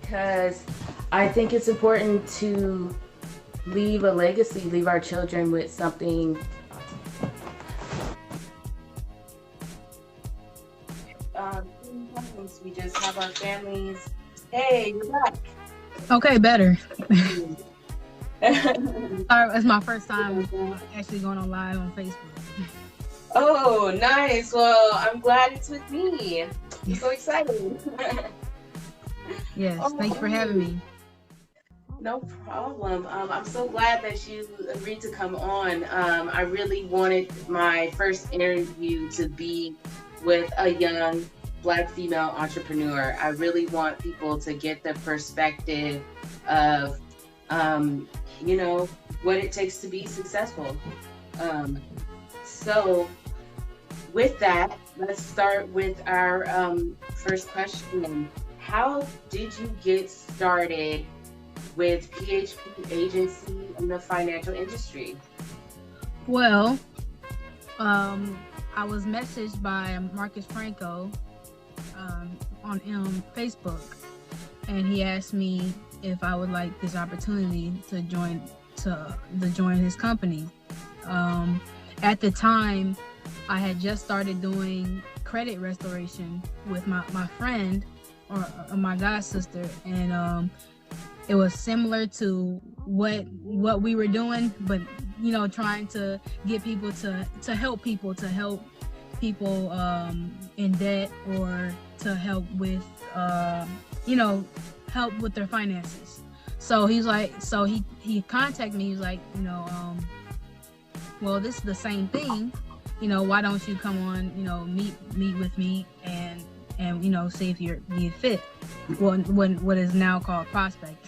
because I think it's important to leave a legacy, leave our children with something. Sometimes we just have our families. Hey, you're back. Okay, better. Sorry, it's my first time actually going on live on Facebook. Oh, nice. Well, I'm glad it's with me. I'm so excited. Yes, thanks for having me. No problem. I'm so glad that you agreed to come on. I really wanted my first interview to be with a young Black female entrepreneur. I really want people to get the perspective of, what it takes to be successful. So with that, let's start with our first question. How did you get started with PHP Agency in the financial industry? Well, I was messaged by Marcus Franco on Facebook, and he asked me if I would like this opportunity to join his company. At the time, I had just started doing credit restoration with my friend or my god sister, and it was similar to what we were doing, but trying to get people to help people in debt, or to help with help with their finances. So he contacted me. He's like, well, this is the same thing. Why don't you come on, meet with me and see if you're fit. What is now called prospect.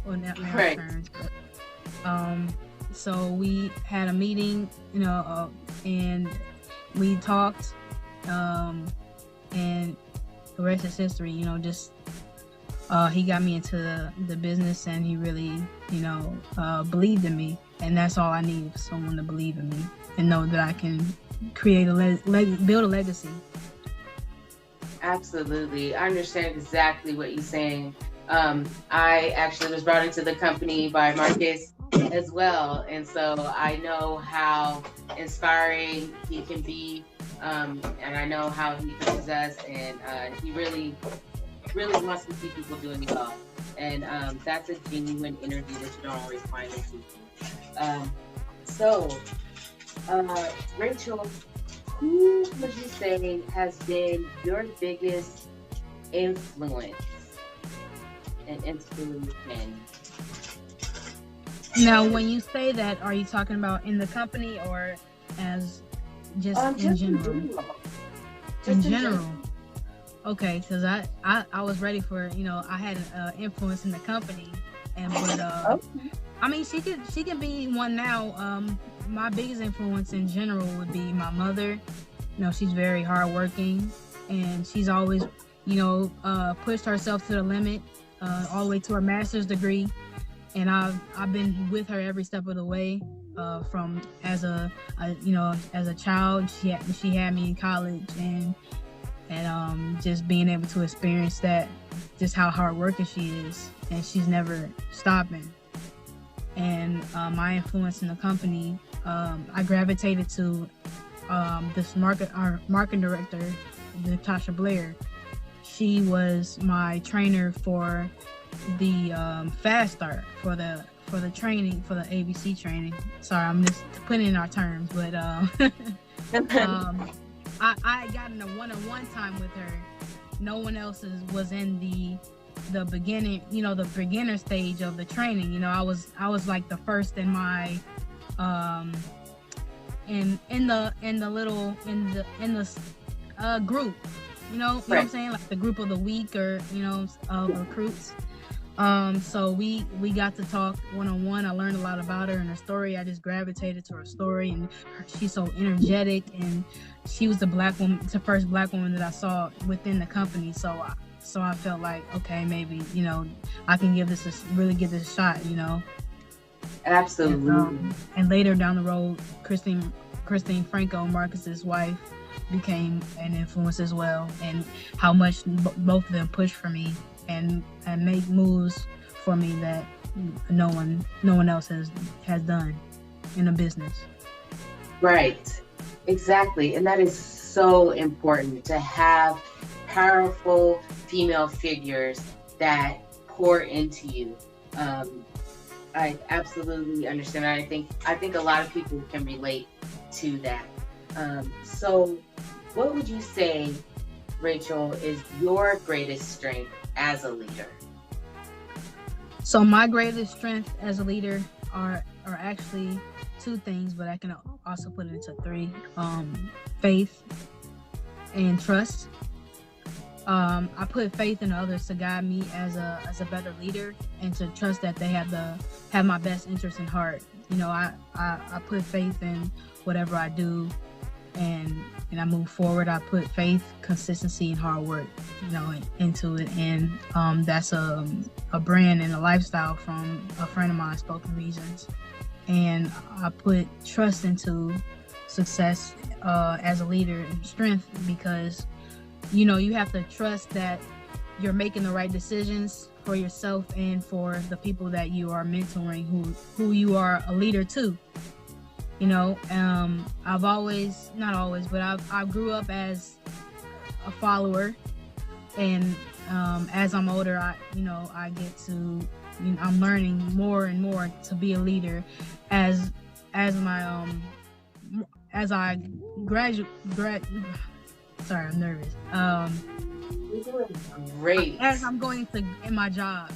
Well, now right. Terms, but, so we had a meeting, and we talked, and the rest is history. He got me into the business, and he really, believed in me, and that's all I need, is someone to believe in me and know that I can create build a legacy. Absolutely. I understand exactly what you're saying. I actually was brought into the company by Marcus as well, and so I know how inspiring he can be, and I know how he pushes us, and he really wants to see people doing well, and that's a genuine energy that you don't always find in people. So, Rachael, who would you say has been your biggest influence and inspiration? Now, when you say that, are you talking about in the company or as just in general? In general. Okay, because I was ready for, I had an influence in the company, but I mean, she can be one now. My biggest influence in general would be my mother. She's very hardworking, and she's always, pushed herself to the limit, all the way to her master's degree. And I've been with her every step of the way, from as a child. She had me in college, and just being able to experience that, just how hardworking she is, and she's never stopping. And my influence in the company, I gravitated to this marketing director, Natasha Blair. She was my trainer for the Fast Start, for the training, for the ABC training. Sorry, I'm just putting in our terms, but I got in a one-on-one time with her. No one else was in the beginning, the beginner stage of the training. I was like the first in my in the group, what I'm saying, like the group of the week, or of recruits. So we got to talk one-on-one. I learned a lot about her and her story. I just gravitated to her story, and she's so energetic, and she was the first Black woman that I saw within the company. So I felt like, okay, maybe, I can give this a shot, Absolutely. And later down the road, Christine Franco, Marcus's wife, became an influence as well, and how much both of them pushed for me, and make moves for me that no one else has done in a business. Right. Exactly. And that is so important, to have powerful female figures that pour into you. I absolutely understand that. I think a lot of people can relate to that. So what would you say, Rachael, is your greatest strength as a leader? So my greatest strength as a leader are actually two things, but I can also put it into three. Faith and trust. I put faith in others to guide me as a better leader, and to trust that they have my best interest in heart. You know, I put faith in whatever I do, and I move forward. I put faith, consistency, and hard work, you know, into it. And that's a brand and a lifestyle from a friend of mine, Spoken Reasons. And I put trust into success as a leader and strength, because you know, you have to trust that you're making the right decisions for yourself and for the people that you are mentoring, who you are a leader to. You know, I've always, not always, but I grew up as a follower, and as I'm older, I get to, you know, I'm learning more and more to be a leader as I graduate. Sorry, I'm nervous. You're doing great. As I'm going to in my jobs,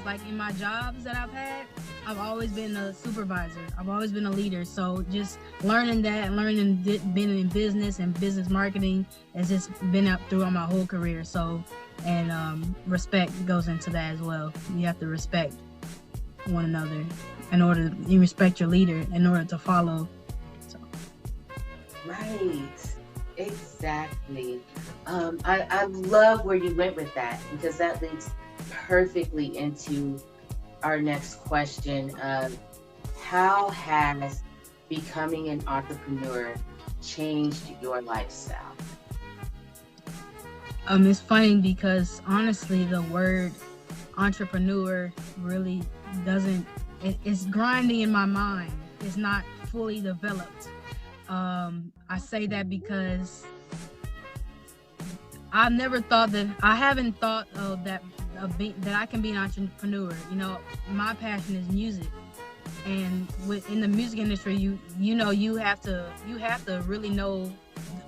like in my jobs that I've had, I've always been a supervisor. I've always been a leader. So just learning being in business and business marketing has just been up throughout my whole career. So, and respect goes into that as well. You have to respect one another you respect your leader in order to follow. So. Right. Exactly. I love where you went with that, because that leads perfectly into our next question of how has becoming an entrepreneur changed your lifestyle? It's funny because honestly, the word entrepreneur really doesn't, it's grinding in my mind. It's not fully developed. I say that because I haven't thought of that I can be an entrepreneur. You know, my passion is music, and in the music industry, you have to really know.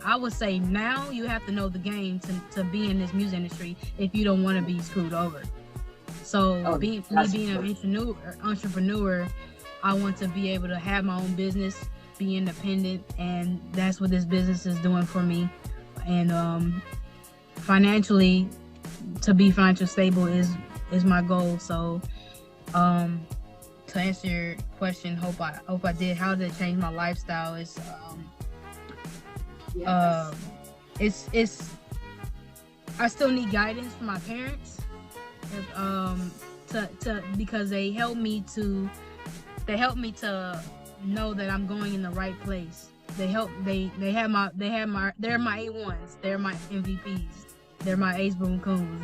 I would say now you have to know the game to be in this music industry if you don't want to be screwed over. So being an entrepreneur, I want to be able to have my own business, be independent, and that's what this business is doing for me. And financially, to be financially stable is my goal. So to answer your question, hope I did. How did it change my lifestyle? Is it's I still need guidance from my parents, because they help me to know that I'm going in the right place. They're my A1s, they're my MVPs, they're my ace boom coons.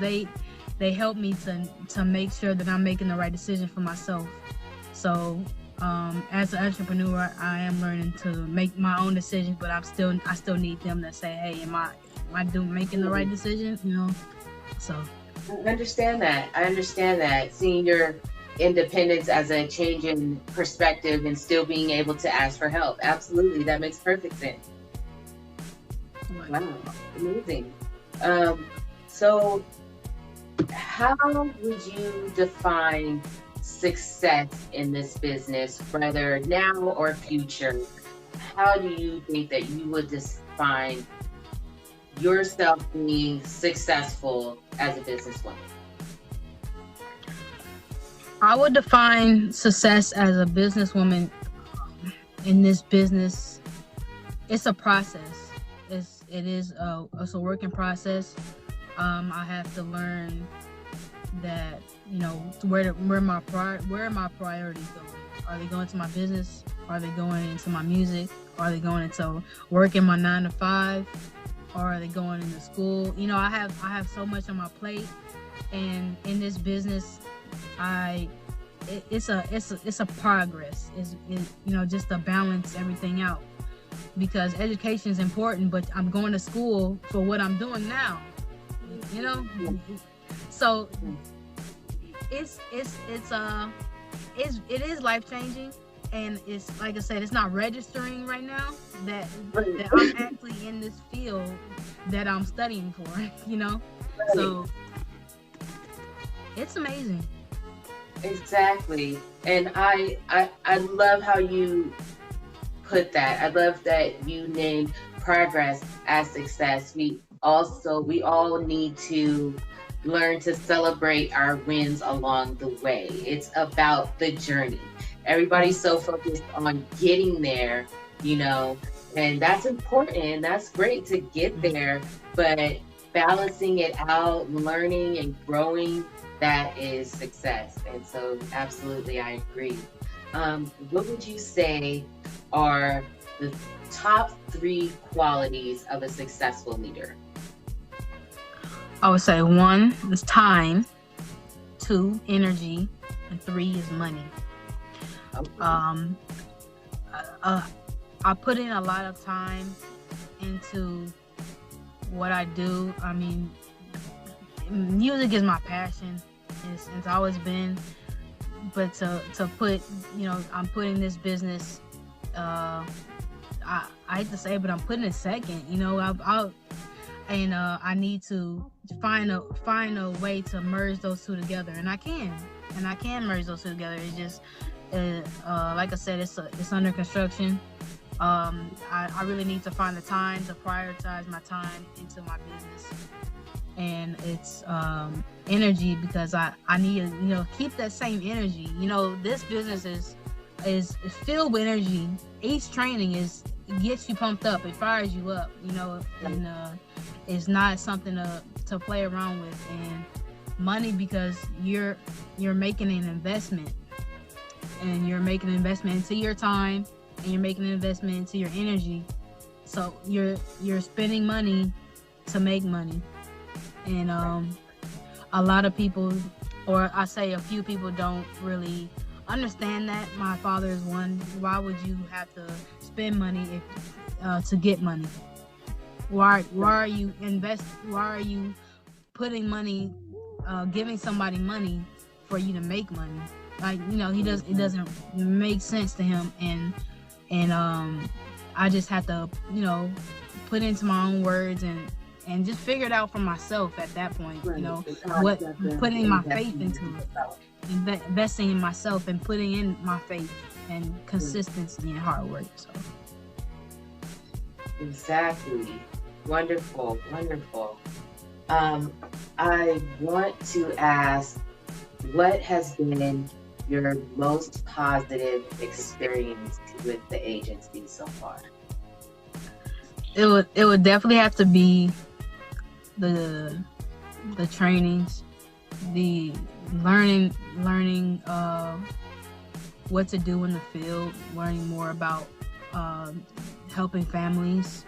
They help me to make sure that I'm making the right decision for myself. So as an entrepreneur, I am learning to make my own decisions, but I still need them to say, hey, am I making the right decision? You know, so I understand that. Seeing your independence as a change in perspective and still being able to ask for help. Absolutely. That makes perfect sense. Wow. Amazing. So how would you define success in this business, whether now or future? How do you think that you would define yourself being successful as a businesswoman? I would define success as a businesswoman in this business. It's a process. It's a working process. I have to learn that, you know, where are my priorities going? Are they going to my business? Are they going into my music? Are they going into working my 9 to 5? Or are they going into school? You know, I have so much on my plate, And in this business, it's a progress. Just to balance everything out, because education is important, but I'm going to school for what I'm doing now. So it is life changing, and it's like I said, it's not registering right now that I'm actually in this field that I'm studying for. So it's amazing. Exactly. And I love how you put that. I love that you named progress as success. We all need to learn to celebrate our wins along the way. It's about the journey. Everybody's so focused on getting there, and that's important. That's great to get there, but balancing it out, learning and growing, that is success. And so absolutely, I agree. What would you say are the top 3 qualities of a successful leader? I would say 1 is time, 2, energy, and 3 is money. Okay. I put in a lot of time into what I do. I mean, music is my passion. It's always been. But to put, I'm putting this business. I hate to say it, but I'm putting it second. I need to find a way to merge those two together, and I can merge those two together. It's just, like I said, it's under construction. I really need to find the time to prioritize my time into my business, and it's energy, because I need to keep that same energy. This business is filled with energy. Each training gets you pumped up. It fires you up. And it's not something to play around with. And money, because you're making an investment, and you're making an investment into your time, and you're making an investment into your energy. So you're spending money to make money. And a lot of people, or I say a few people, don't really understand that. My father is one. Why would you have to spend money to get money? Why are you putting money, giving somebody money for you to make money? It doesn't make sense to him. And I just have to put into my own words and just figure it out for myself at that point. Putting my faith into it, investing in myself, and putting in my faith and consistency and hard work. So exactly. Wonderful. I want to ask, what has been your most positive experience with the agency so far? It would definitely have to be the trainings, the learning what to do in the field, learning more about helping families.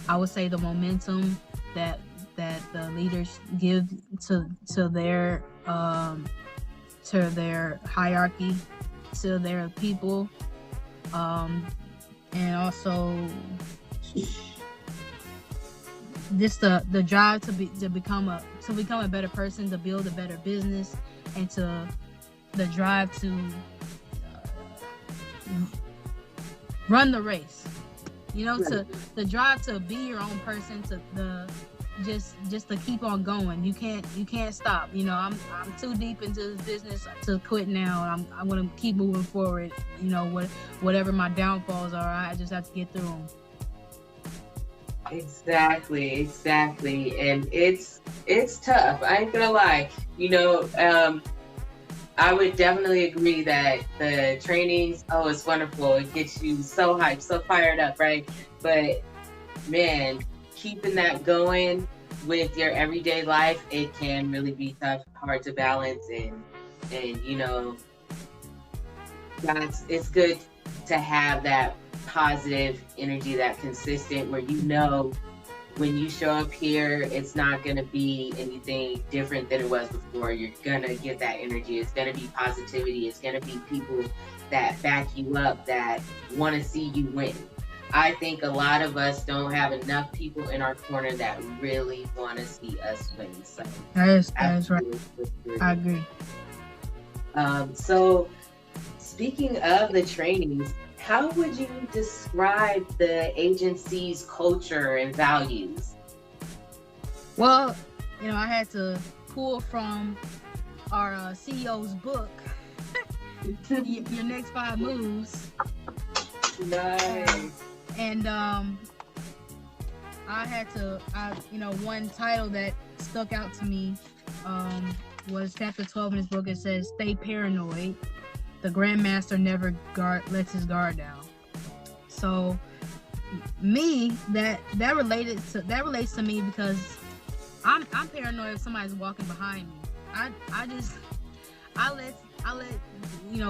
I would say the momentum that the leaders give to their hierarchy, to their people, and also just the drive to become a better person, to build a better business, and to the drive to run the race. To the drive to be your own person, to just to keep on going. You can't stop. I'm too deep into this business to quit now. I'm gonna keep moving forward. Whatever my downfalls are, I just have to get through them. Exactly. And it's tough. I ain't gonna lie. I would definitely agree that the trainings, it's wonderful. It gets you so hyped, so fired up, right? But man, keeping that going with your everyday life, it can really be tough, hard to balance, and it's good to have that positive energy, that consistent, where when you show up here, it's not going to be anything different than it was before. You're going to get that energy. It's going to be positivity. It's going to be people that back you up, that want to see you win. I think a lot of us don't have enough people in our corner that really want to see us win. So that is right. I agree. So speaking of the trainings, how would you describe the agency's culture and values? Well, I had to pull from our CEO's book, Your Next 5 Moves. Nice. And I had to, one title that stuck out to me was chapter 12 in his book. It says, "Stay paranoid. The Grandmaster never lets his guard down." So, me, that relates to me because I'm paranoid if somebody's walking behind me. I let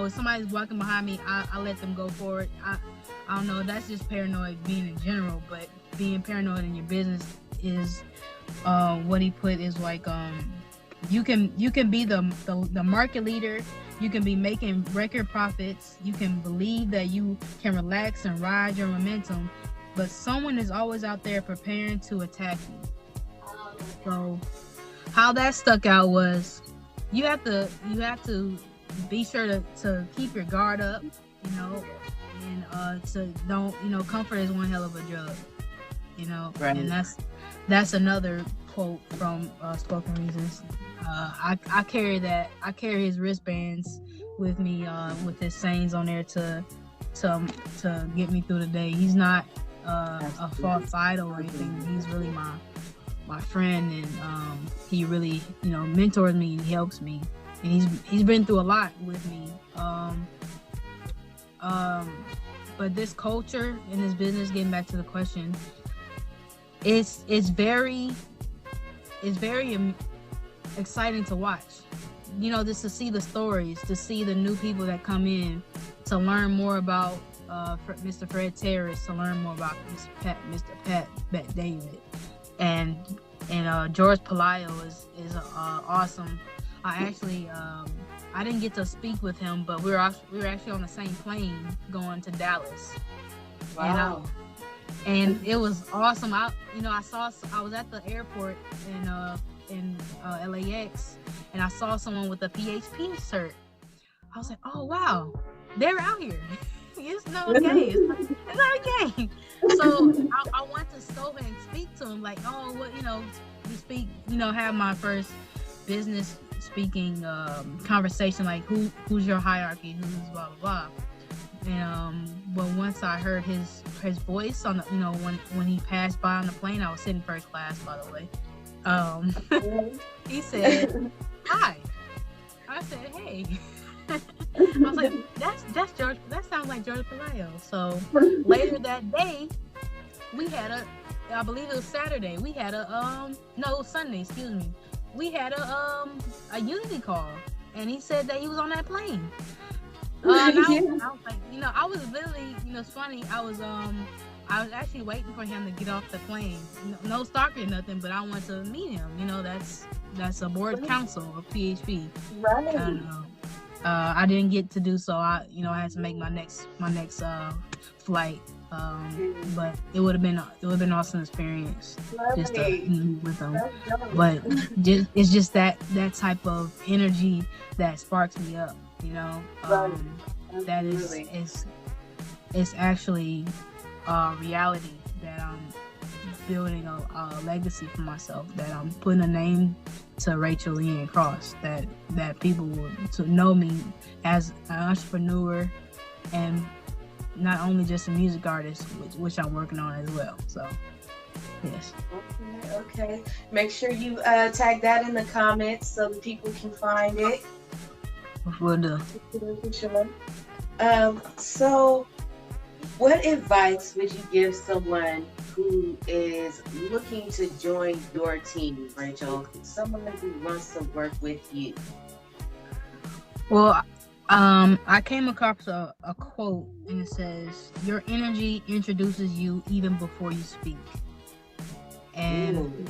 if somebody's walking behind me, I let them go forward. I don't know. That's just paranoid being in general, but being paranoid in your business is what he put is like you can be the market leader. You can be making record profits. You can believe that you can relax and ride your momentum, but someone is always out there preparing to attack you. So how that stuck out was you have to be sure to keep your guard up, and to don't, comfort is one hell of a drug, right. And that's another quote from Spoken Reasons. I carry his wristbands with me with his sayings on there to get me through the day. He's not a false idol or anything. He's really my friend, and he really mentors me and he helps me, and he's been through a lot with me. But this culture in this business, getting back to the question, it's very exciting to watch. Just to see the stories, to see the new people that come in, to learn more about Mr. Fred Terrace, to learn more about Mr. Pat David, and George Palayo is awesome. I actually I didn't get to speak with him, but we were actually on the same plane going to Dallas. Wow. And it was awesome. I was at the airport in LAX, and I saw someone with a PHP shirt. I was like, oh wow, they're out here. It's not okay. It's not okay. So I went to go and speak to him, like, oh, what, to speak, have my first business speaking conversation, like who's your hierarchy, who's blah blah blah. And but once I heard his voice on the, when he passed by on the plane, I was sitting first class, by the way. He said, "Hi." I said, "Hey." I was like, that's George. That sounds like George Palayo. So later that day, we had I believe it was Saturday. We had Sunday. Excuse me. We had a unity call, and he said that he was on that plane. I was like, I was literally, it's funny. I was actually waiting for him to get off the plane. No stalking or nothing, but I wanted to meet him. That's a board council of PHP. Right. I didn't get to do so. I had to make my next flight. But it would have been an awesome experience just to meet with them. But it's just that type of energy that sparks me up. That it's actually reality that I'm building a legacy for myself, that I'm putting a name to Rachael Leanne Cross, that people will to know me as an entrepreneur, and not only just a music artist, which I'm working on as well. So yes. Okay. Make sure you tag that in the comments so that people can find it. Will do. Sure. So what advice would you give someone who is looking to join your team, Rachael? Someone who wants to work with you. Well, I came across a quote, and it says, "Your energy introduces you even before you speak." and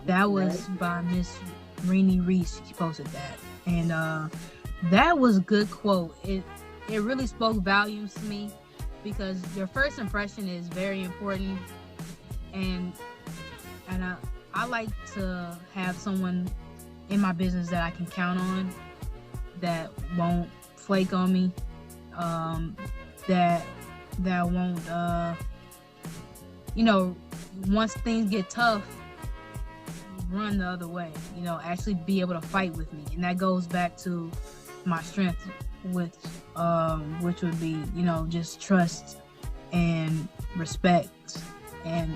that was by Miss Renee Reese. She posted that, and that was a good quote. It really spoke volumes to me, because your first impression is very important, and I like to have someone in my business that I can count on, that won't flake on me, that won't once things get tough, run the other way, actually be able to fight with me. And that goes back to my strength, which would be, just trust and respect and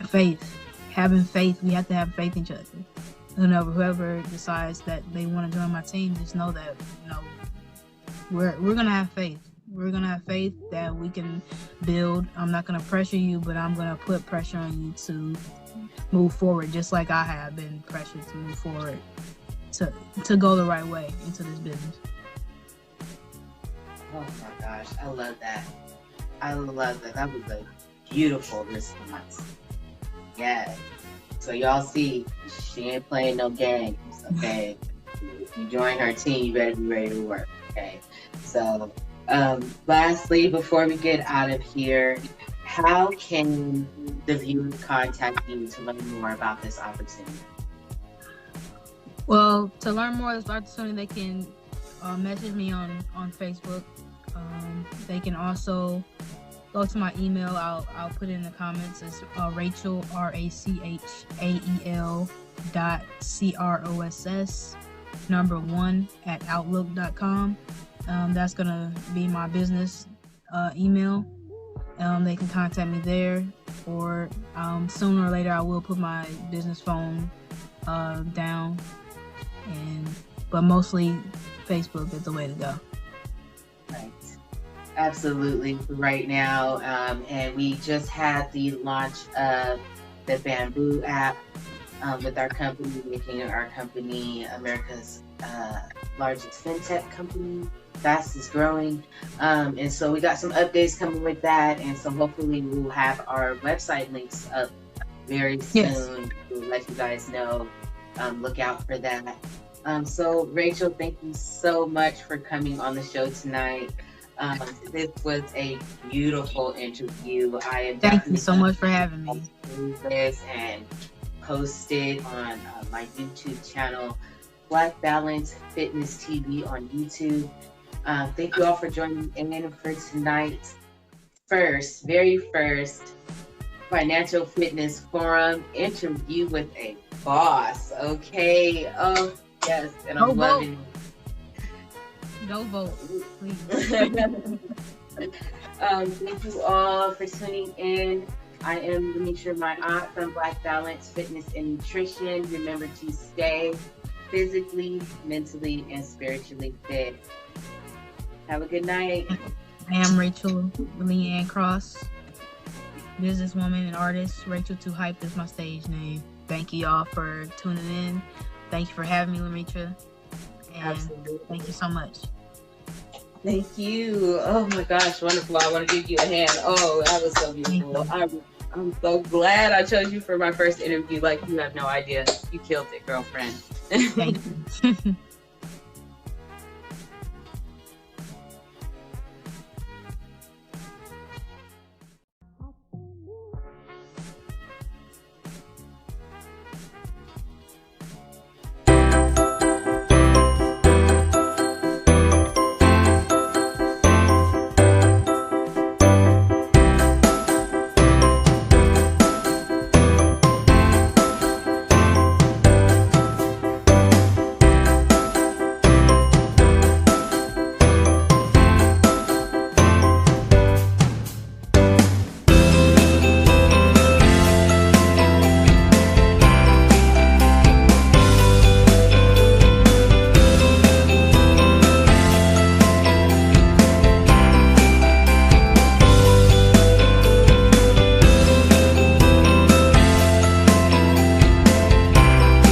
faith. Having faith, we have to have faith in each other. Whoever decides that they want to join my team, just know that, we're gonna have faith. We're gonna have faith that we can build. I'm not gonna pressure you, but I'm gonna put pressure on you to move forward, just like I have been pressured to move forward, to go the right way into this business. Oh my gosh, I love that. That was a beautiful response. Yeah. So y'all see, she ain't playing no games, okay? If you join her team, you better be ready to work, okay? So, lastly, before we get out of here, how can the viewers contact you to learn more about this opportunity? Well, to learn more about this opportunity, they can message me on Facebook. They can also go to my email. I'll put it in the comments. It's Rachael, RACHAEL .CROSS1 at outlook.com. That's gonna be my business email. They can contact me there, or sooner or later I will put my business phone down, but mostly Facebook is the way to go. Right. Absolutely. Right now, and we just had the launch of the Bamboo app with our company, making our company America's largest fintech company, fastest growing. And so we got some updates coming with that, and so hopefully we'll have our website links up very soon. Yes. We'll let you guys know. Look out for that. So Rachael, thank you so much for coming on the show tonight. This was a beautiful interview. I am Thank you so much for having me. This and post it on my YouTube channel, Black Balance Fitness TV on YouTube. Thank you all for joining in for tonight's very first Financial Fitness Forum interview with a boss. Okay. Oh yes, and I'm loving it. Go vote, please. Thank you all for tuning in. I am Demetria, my aunt from Black Balance Fitness and Nutrition. Remember to stay physically, mentally, and spiritually fit. Have a good night. I am Rachael Leanne Cross, businesswoman and artist. Rachael Too Hype is my stage name. Thank you all for tuning in. Thank you for having me, Demetria. And absolutely. Thank you so much. Thank you. Oh my gosh, wonderful. I want to give you a hand. Oh, that was so beautiful. I'm so glad I chose you for my first interview. Like, you have no idea. You killed it, girlfriend. Thank you.